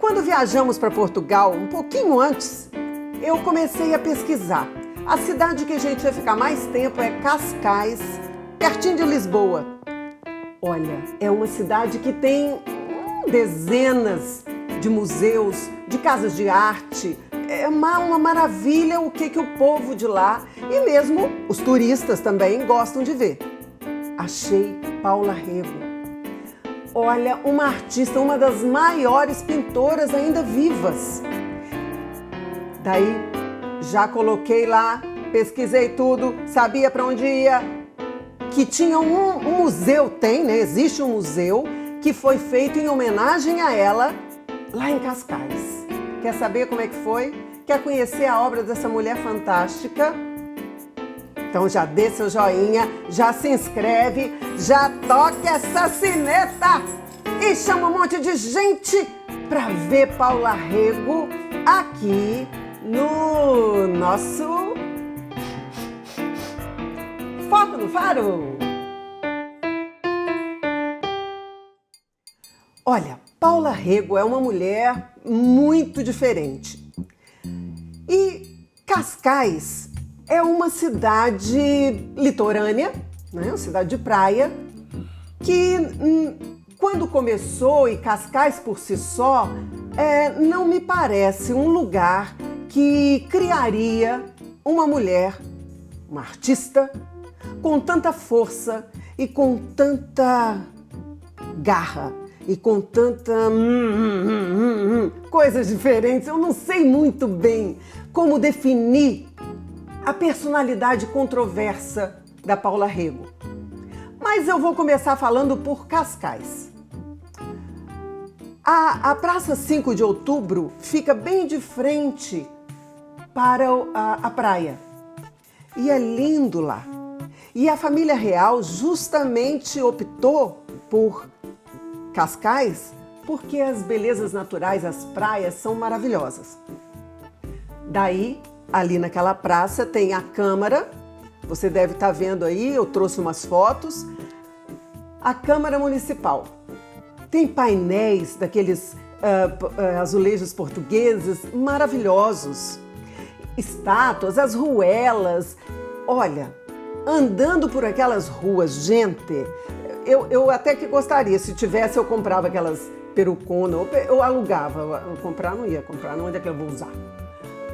Quando viajamos para Portugal, um pouquinho antes, eu comecei a pesquisar. A cidade que a gente ia ficar mais tempo é Cascais, pertinho de Lisboa. Olha, é uma cidade que tem dezenas de museus, de casas de arte. É uma maravilha o que o povo de lá e mesmo os turistas também gostam de ver. Achei Paula Rego. Olha, uma artista, uma das maiores pintoras ainda vivas. Daí, já coloquei lá, pesquisei tudo, sabia para onde ia, que tinha um museu, né? Existe um museu que foi feito em homenagem a ela lá em Cascais. Quer saber como é que foi? Quer conhecer a obra dessa mulher fantástica? Então já dê seu joinha, já se inscreve, já toca essa sineta e chama um monte de gente para ver Paula Rego aqui no nosso Foco no Faro. Olha, Paula Rego é uma mulher muito diferente. E Cascais é uma cidade litorânea, né? Uma cidade de praia, que quando começou, e Cascais por si só, não me parece um lugar que criaria uma mulher, uma artista, com tanta força e com tanta garra e com tanta coisas diferentes. Eu não sei muito bem como definir a personalidade controversa da Paula Rego. Mas eu vou começar falando por Cascais. A Praça 5 de Outubro fica bem de frente para a praia. E é lindo lá. E a família real justamente optou por Cascais porque as belezas naturais, as praias são maravilhosas. Daí, ali naquela praça tem a Câmara, você deve estar vendo aí, eu trouxe umas fotos, a Câmara Municipal. Tem painéis daqueles azulejos portugueses maravilhosos, estátuas, as ruelas. Olha, andando por aquelas ruas, gente, eu até que gostaria, se tivesse eu comprava aquelas peruconas, eu alugava, eu comprar não ia comprar, não, onde é que eu vou usar?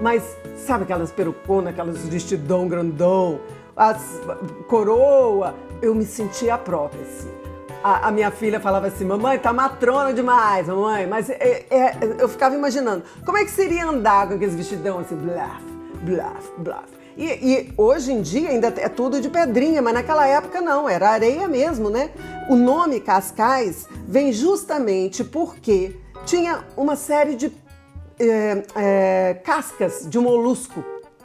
Mas sabe aquelas peruconas, aquelas vestidão grandão, as coroa, eu me sentia própria, assim. A minha filha falava assim, mamãe, tá matrona demais, mamãe, mas eu ficava imaginando, como é que seria andar com aqueles vestidão assim, blaf, blaf, blaf. E hoje em dia ainda é tudo de pedrinha, mas naquela época não, era areia mesmo, né? O nome Cascais vem justamente porque tinha uma série de cascas de molusco,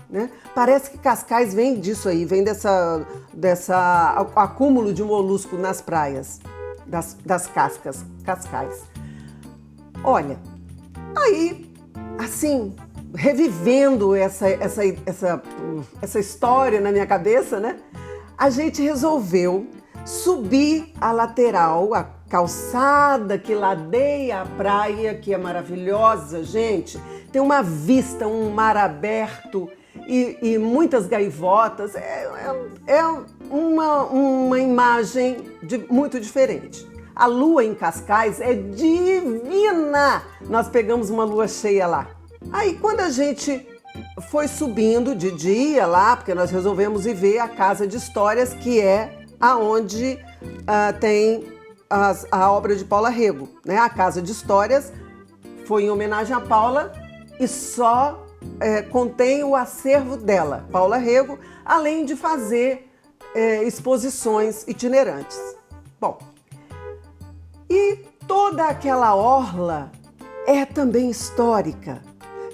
né? Parece que Cascais vem disso aí, vem dessa acúmulo de molusco nas praias, das Cascais. Olha, aí, assim, revivendo essa história na minha cabeça, né? A gente resolveu subir a lateral, a calçada que ladeia a praia, que é maravilhosa, gente. Tem uma vista, um mar aberto e muitas gaivotas. É uma imagem muito diferente. A lua em Cascais é divina! Nós pegamos uma lua cheia lá. Aí, quando a gente foi subindo de dia lá, porque nós resolvemos ir ver a Casa de Histórias, que é aonde tem a obra de Paula Rego, né? A Casa de Histórias foi em homenagem a Paula e só contém o acervo dela, Paula Rego, além de fazer exposições itinerantes. Bom, e toda aquela orla é também histórica.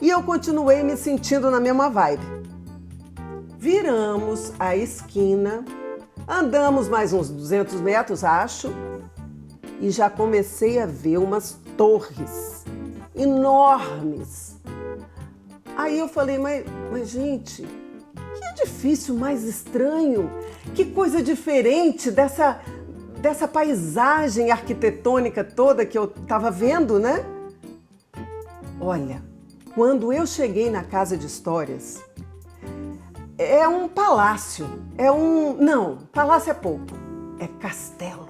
E eu continuei me sentindo na mesma vibe. Viramos a esquina, andamos mais uns 200 metros, acho, e já comecei a ver umas torres enormes. Aí eu falei, mas gente, que edifício mais estranho, que coisa diferente dessa paisagem arquitetônica toda que eu estava vendo, né? Olha, quando eu cheguei na Casa de Histórias, é um palácio, não, palácio é pouco, é castelo,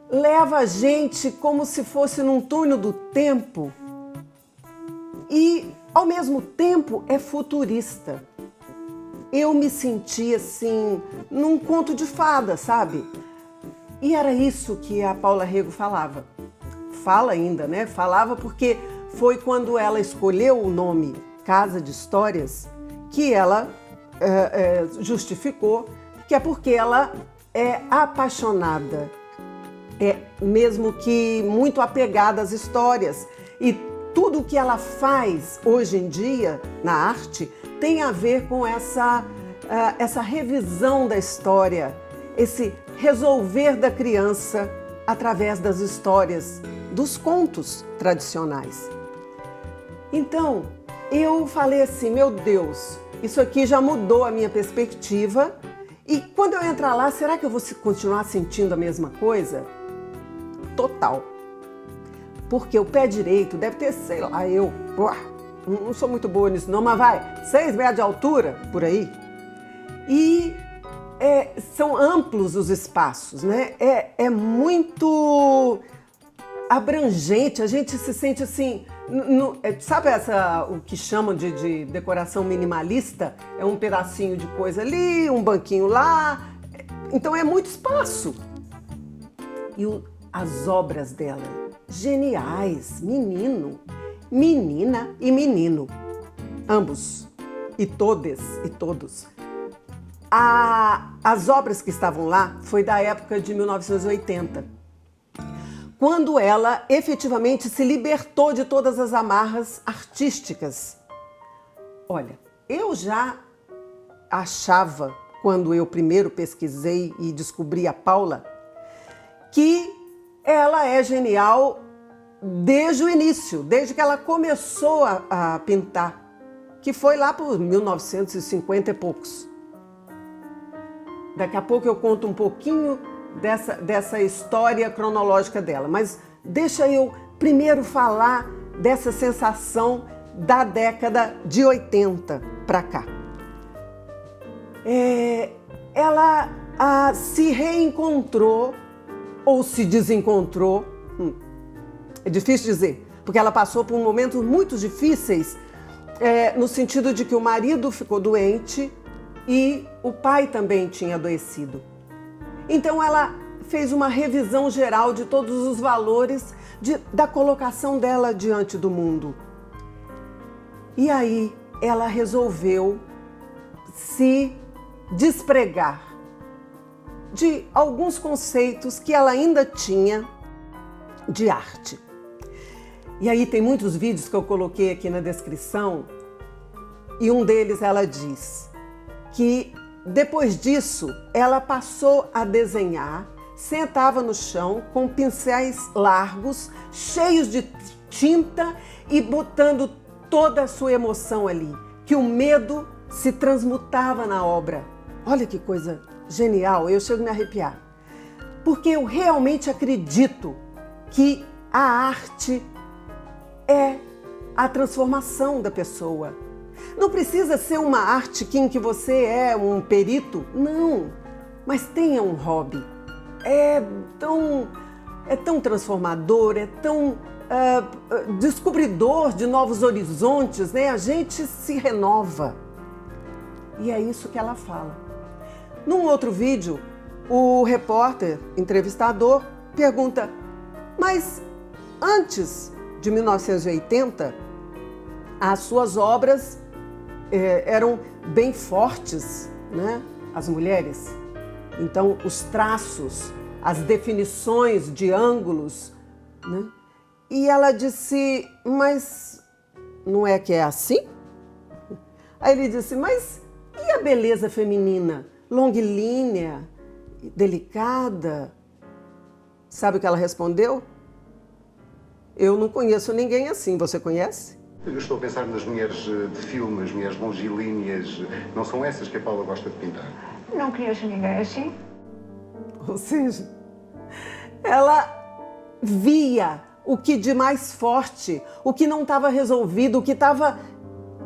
leva a gente como se fosse num túnel do tempo e, ao mesmo tempo, é futurista. Eu me senti assim, num conto de fada, sabe? E era isso que a Paula Rego falava. Fala ainda, né? Falava porque foi quando ela escolheu o nome Casa de Histórias que ela justificou que é porque ela é apaixonada, mesmo que muito apegada às histórias. E tudo que ela faz hoje em dia na arte tem a ver com essa revisão da história, esse resolver da criança através das histórias, dos contos tradicionais. Então, eu falei assim, meu Deus, isso aqui já mudou a minha perspectiva e quando eu entrar lá, será que eu vou continuar sentindo a mesma coisa? Total. Porque o pé direito deve ter, sei lá, não sou muito boa nisso não, mas vai, 6 metros de altura, por aí. E são amplos os espaços, né? É muito abrangente, a gente se sente assim, sabe o que chamam de decoração minimalista? É um pedacinho de coisa ali, um banquinho lá, então é muito espaço. E as obras dela, geniais, menino, menina e menino, ambos, e todes e todos. As obras que estavam lá foi da época de 1980, quando ela efetivamente se libertou de todas as amarras artísticas. Olha, eu já achava, quando eu primeiro pesquisei e descobri a Paula, que ela é genial desde o início, desde que ela começou a pintar, que foi lá por 1950 e poucos. Daqui a pouco eu conto um pouquinho dessa história cronológica dela, mas deixa eu primeiro falar dessa sensação da década de 80 para cá. Ela se reencontrou ou se desencontrou, é difícil dizer, porque ela passou por momentos muito difíceis, no sentido de que o marido ficou doente e o pai também tinha adoecido. Então ela fez uma revisão geral de todos os valores da colocação dela diante do mundo. E aí ela resolveu se despregar de alguns conceitos que ela ainda tinha de arte. E aí tem muitos vídeos que eu coloquei aqui na descrição e um deles ela diz que depois disso ela passou a desenhar, sentava no chão com pincéis largos, cheios de tinta e botando toda a sua emoção ali, que o medo se transmutava na obra. Olha que coisa genial, eu chego a me arrepiar. Porque eu realmente acredito que a arte é a transformação da pessoa. Não precisa ser uma arte em que você é um perito, não, mas tenha um hobby. É tão transformador, é tão descobridor de novos horizontes, né? A gente se renova. E é isso que ela fala. Num outro vídeo, o repórter, entrevistador, pergunta: mas antes de 1980, as suas obras eram bem fortes, né? As mulheres. Então, os traços, as definições de ângulos, né? E ela disse: mas não é que é assim? Aí ele disse: mas e a beleza feminina? Longilínea, delicada? Sabe o que ela respondeu? Eu não conheço ninguém assim, você conhece? Eu estou a pensar nas mulheres de filme, as mulheres longilíneas. Não são essas que a Paula gosta de pintar? Não conheço ninguém assim. Ou seja, ela via o que de mais forte, o que não estava resolvido, o que estava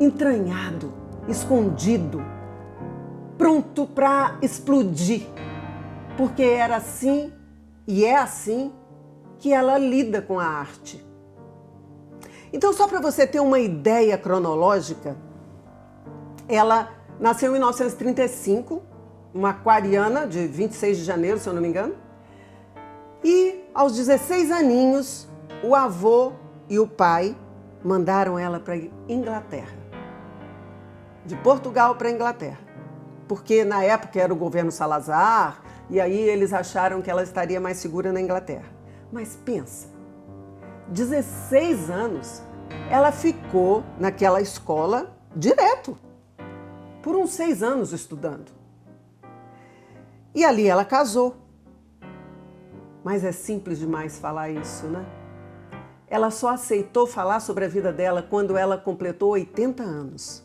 entranhado, escondido, pronto para explodir. Porque era assim e é assim que ela lida com a arte. Então, só para você ter uma ideia cronológica, ela nasceu em 1935, uma aquariana de 26 de janeiro, se eu não me engano, e aos 16 aninhos, o avô e o pai mandaram ela para a Inglaterra, de Portugal para a Inglaterra, porque na época era o governo Salazar, e aí eles acharam que ela estaria mais segura na Inglaterra. Mas pensa, 16 anos, ela ficou naquela escola direto, por uns 6 anos estudando. E ali ela casou. Mas é simples demais falar isso, né? Ela só aceitou falar sobre a vida dela quando ela completou 80 anos.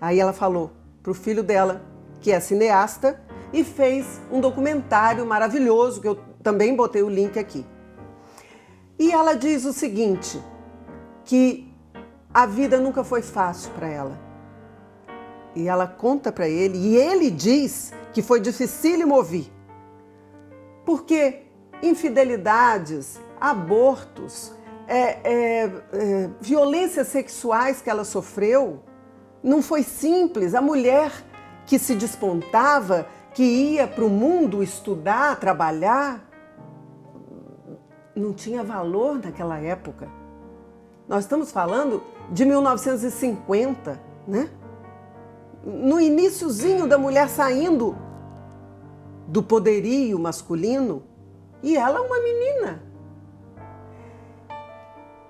Aí ela falou para o filho dela, que é cineasta, e fez um documentário maravilhoso, que eu também botei o link aqui. E ela diz o seguinte, que a vida nunca foi fácil para ela. E ela conta para ele, e ele diz que foi dificílimo ouvir. Porque infidelidades, abortos, violências sexuais que ela sofreu, não foi simples. A mulher que se despontava, que ia para o mundo estudar, trabalhar, não tinha valor naquela época. Nós estamos falando de 1950, né? No iniciozinho da mulher saindo do poderio masculino, e ela é uma menina.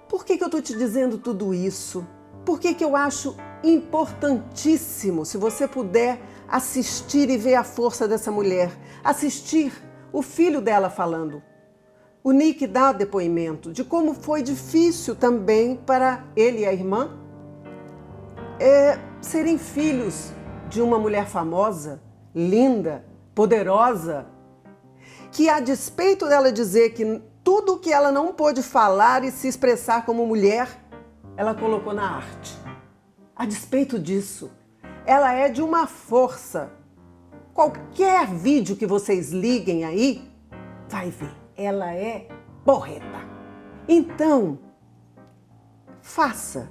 Por que eu estou te dizendo tudo isso? Por que eu acho importantíssimo, se você puder assistir e ver a força dessa mulher, assistir o filho dela falando. O Nick dá depoimento de como foi difícil também para ele e a irmã serem filhos de uma mulher famosa, linda, poderosa, que a despeito dela dizer que tudo que ela não pôde falar e se expressar como mulher, ela colocou na arte. A despeito disso, ela é de uma força. Qualquer vídeo que vocês liguem aí, vai ver, ela é porreta. Então, faça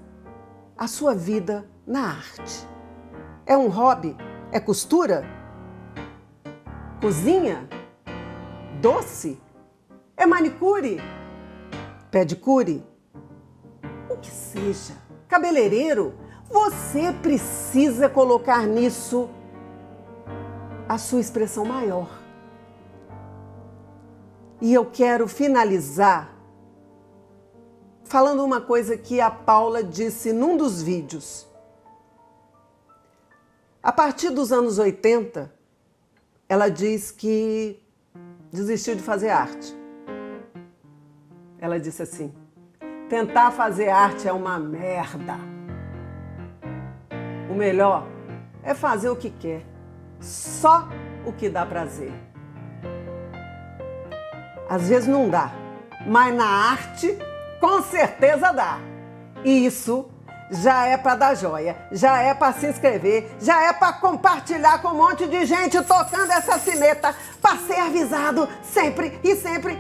a sua vida na arte. É um hobby? É costura? Cozinha? Doce? É manicure? Pedicure? O que seja. Cabeleireiro? Você precisa colocar nisso a sua expressão maior. E eu quero finalizar falando uma coisa que a Paula disse num dos vídeos. A partir dos anos 80, ela diz que desistiu de fazer arte. Ela disse assim: tentar fazer arte é uma merda. O melhor é fazer o que quer, só o que dá prazer. Às vezes não dá, mas na arte com certeza dá. E isso já é para dar joia, já é para se inscrever, já é para compartilhar com um monte de gente tocando essa sineta, para ser avisado sempre e sempre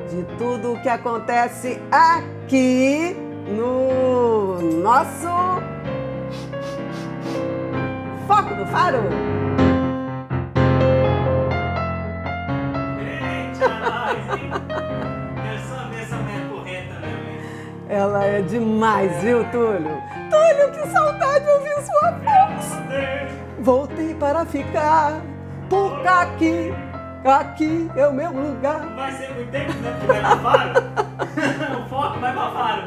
de tudo o que acontece aqui no nosso Foco no Faro. Eita, nós, hein? Quero só ver essa mulher porreta mesmo. Ela é demais, viu, Túlio? Túlio, que saudade de ouvir sua voz. Voltei para ficar, porque aqui é o meu lugar. Vai ser muito tempo, né? Que vai pra Faro. O foco vai pra Faro.